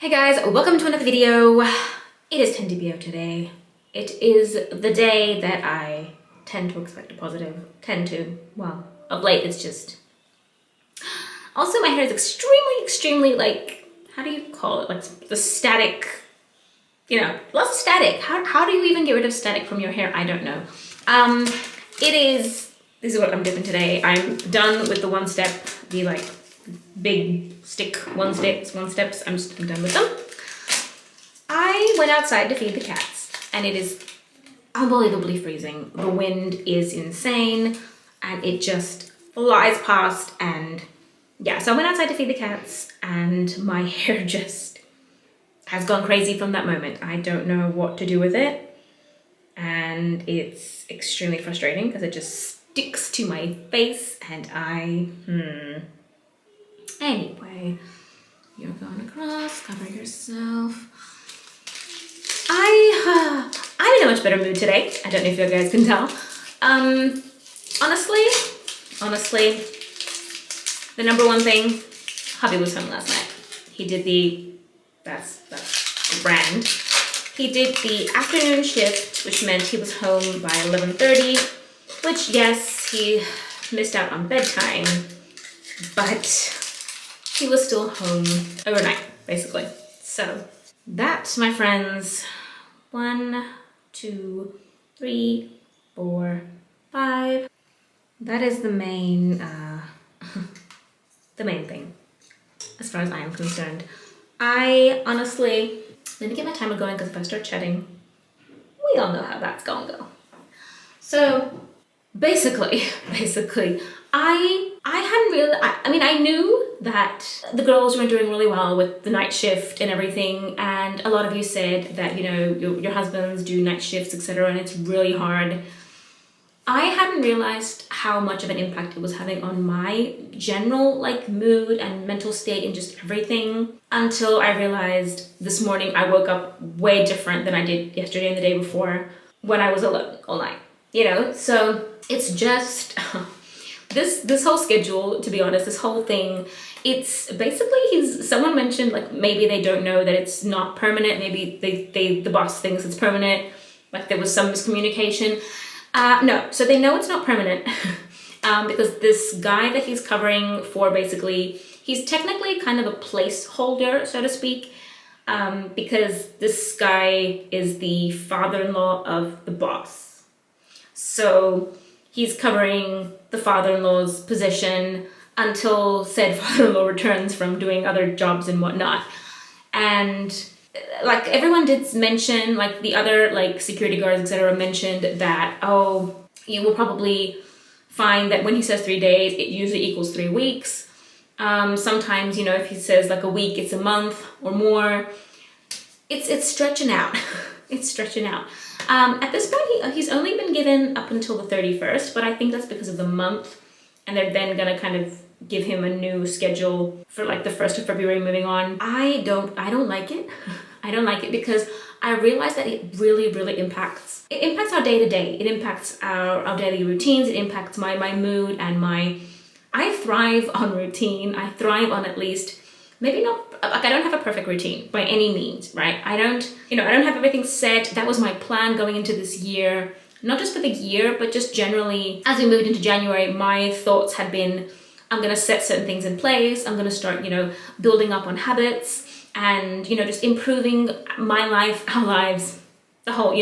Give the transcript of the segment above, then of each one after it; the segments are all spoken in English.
Hey guys, welcome to another video. It is 10 today. It is the day that I tend to expect a positive. Well, of late it's just... Also my hair is extremely like, how do you call it? Like the static, lots of static. How do you even get rid of static from your hair? I don't know. This is what I'm doing today. I'm done with the one step, the like big stick one steps. I'm done with them. I went outside to feed the cats and it is unbelievably freezing. The wind is insane and it just flies past, and yeah, so I went outside to feed the cats and my hair just has gone crazy from that moment. I don't know what to do with it and it's extremely frustrating because it just sticks to my face and Anyway, you're going across, cover yourself. I'm in a much better mood today. I don't know if you guys can tell. Honestly, the number one thing, hubby was home last night. He did that's the brand. He did the afternoon shift, which meant he was home by 11:30, which yes, he missed out on bedtime, but he was still home overnight, basically. So that, my friends, 1, 2, 3, 4, 5. That is the main, the main thing, as far as I am concerned. I honestly, let me get my timer going because if I start chatting, we all know how that's gonna go. So basically, I hadn't really, I knew that the girls were doing really well with the night shift and everything, and a lot of you said that, your husbands do night shifts, etc., and it's really hard. I hadn't realized how much of an impact it was having on my general mood and mental state and just everything until I realized this morning I woke up way different than I did yesterday and the day before when I was alone all night, So it's just... This whole schedule, to be honest, this whole thing, it's basically someone mentioned maybe they don't know that it's not permanent. Maybe the boss thinks it's permanent. There was some miscommunication. No, so they know it's not permanent because this guy that he's covering for, basically, he's technically kind of a placeholder, so to speak, because this guy is the father-in-law of the boss. So he's covering the father-in-law's position until said father-in-law returns from doing other jobs and whatnot. And everyone did mention, the other security guards, etc., mentioned that, oh, you will probably find that when he says 3 days, it usually equals 3 weeks. Sometimes, if he says a week, it's a month or more. It's stretching out. It's stretching out. At this point, he's only been given up until the 31st, but I think that's because of the month, and they're then gonna kind of give him a new schedule for the 1st of February moving on. I don't like it. I don't like it because I realize that it really impacts. It impacts our day-to-day. It impacts our daily routines. It impacts my mood and I thrive on routine. I thrive on at least, maybe not, I don't have a perfect routine by any means, right? I don't have everything set. That was my plan going into this year, not just for the year, but just generally, as we moved into January, my thoughts had been, I'm gonna set certain things in place. I'm gonna start, building up on habits and, just improving my life, our lives, the whole,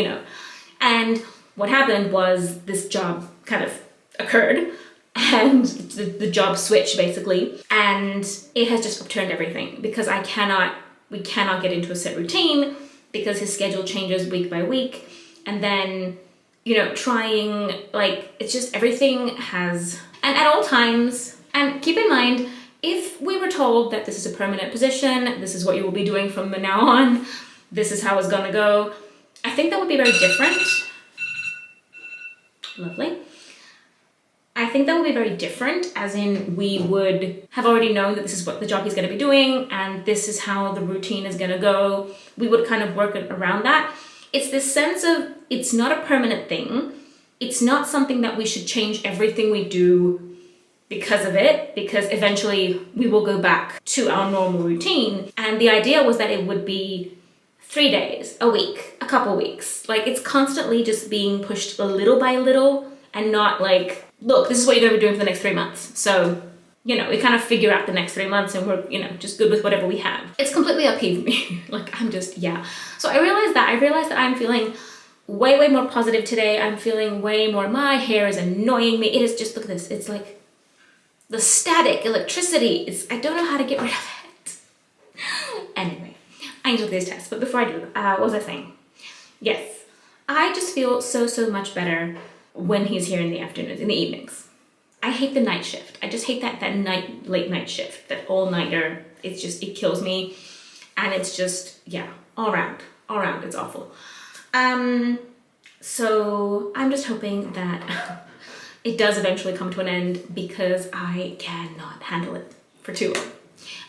And what happened was this job kind of occurred, and the job switch basically, and it has just upturned everything because we cannot get into a set routine because his schedule changes week by week, and then trying it's just everything has, and at all times, and keep in mind, if we were told that this is a permanent position, this is what you will be doing from now on, this is how it's gonna go, I think that would be very different. Lovely. I think that would be very different, as in we would have already known that this is what the job he's going to be doing and this is how the routine is going to go. We would kind of work around that. It's this sense of it's not a permanent thing. It's not something that we should change everything we do because of it, because eventually we will go back to our normal routine. And the idea was that it would be 3 days, a week, a couple weeks. Like, it's constantly just being pushed a little by little and not like, look, this is what you're gonna be doing for the next 3 months. So, you know, we kind of figure out the next 3 months and we're, you know, just good with whatever we have. It's completely up here for me. Like, I'm just, yeah. So I realized that I'm feeling way more positive today. I'm feeling way more, my hair is annoying me. It is just, look at this. It's like the static electricity. I don't know how to get rid of it. Anyway, I need to do this test. But before I do, what was I saying? Yes, I just feel so much better when he's here in the afternoons, in the evenings. I hate the night shift. I just hate that late night shift, that all-nighter. It's just, it kills me. And it's just, yeah, all around, it's awful. So I'm just hoping that it does eventually come to an end because I cannot handle it for too long.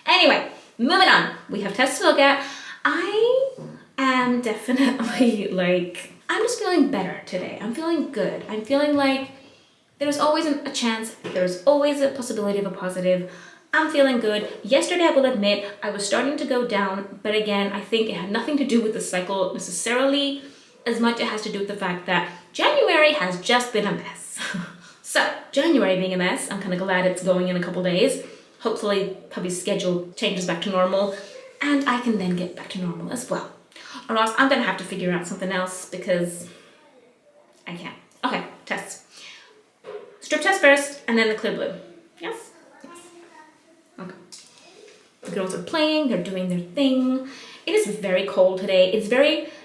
Anyway, moving on. We have tests to look at. I am definitely like, I'm just feeling better today. I'm feeling good. I'm feeling like there's always a chance. There's always a possibility of a positive. I'm feeling good. Yesterday, I will admit, I was starting to go down, but again, I think it had nothing to do with the cycle necessarily, as much it has to do with the fact that January has just been a mess. So, January being a mess, I'm kind of glad it's going in a couple days. Hopefully, Puppy's schedule changes back to normal, and I can then get back to normal as well. Or else I'm gonna have to figure out something else because I can't. Okay, tests. Strip test first, and then the clear blue. Yes? Yes. Okay. The girls are playing, they're doing their thing. It is very cold today.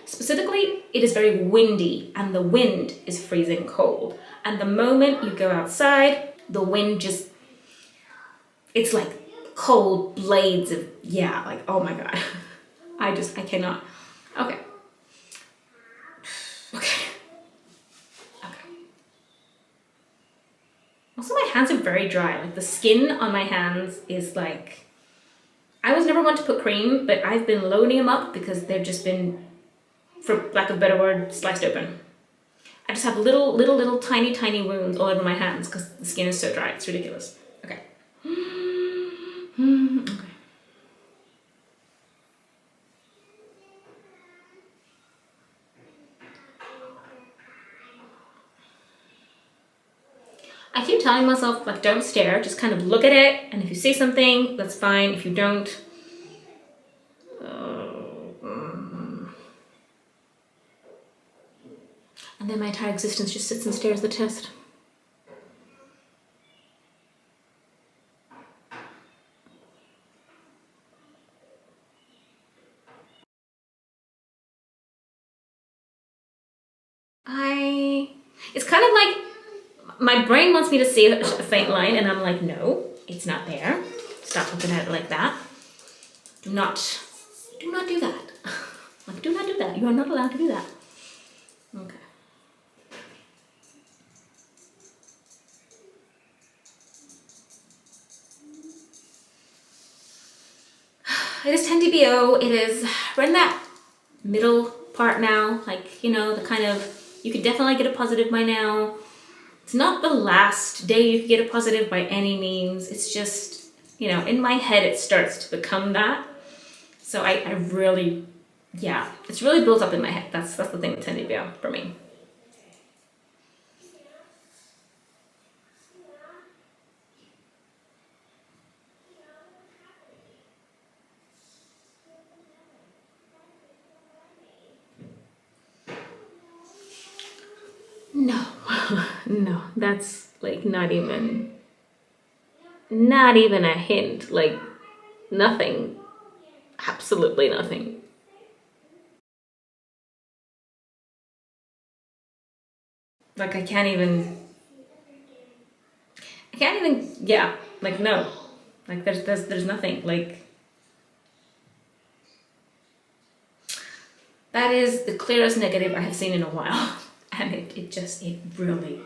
Specifically, it is very windy, and the wind is freezing cold. And the moment you go outside, the wind just, it's like cold blades of, yeah, like, oh my God. I cannot. Okay. Okay. Also, my hands are very dry. Like, the skin on my hands is like, I was never one to put cream, but I've been loading them up because they've just been, for lack of a better word, sliced open. I just have little tiny wounds all over my hands because the skin is so dry. It's ridiculous. Okay. Okay. I keep telling myself, like, don't stare, just kind of look at it, and if you see something, that's fine. If you don't, and then my entire existence just sits and stares at the test. It's kind of like, my brain wants me to see a faint line, and I'm like, no, it's not there. Stop looking at it like that. Do not do that. Like, do not do that. You are not allowed to do that. Okay. It is 10 dBO. We're in that middle part now. Like, you know, the kind of, you could definitely get a positive by now. It's not the last day you could get a positive by any means. It's just, you know, in my head it starts to become that. So I really, yeah, it's really built up in my head. That's the thing with 10 dBO for me. No, no, that's like not even a hint, like nothing, absolutely nothing. Like I can't even, yeah, like no, like there's nothing, like that is the clearest negative I have seen in a while. And it really,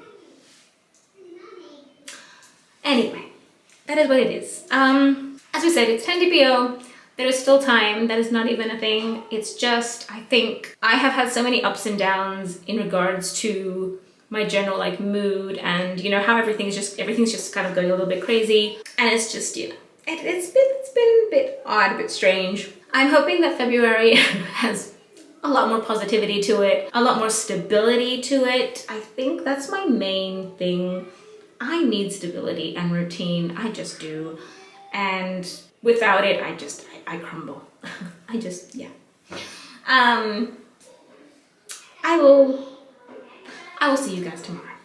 anyway, that is what it is. As we said, it's 10 dBO. There is still time. That is not even a thing. It's just, I think I have had so many ups and downs in regards to my general like mood, and you know how everything's just kind of going a little bit crazy, and it's just, you know, it's been a bit odd, a bit strange. I'm hoping that February has a lot more positivity to it, a lot more stability to it. I think that's my main thing. I need stability and routine. I just do. And without it, I crumble. Yeah. I will see you guys tomorrow.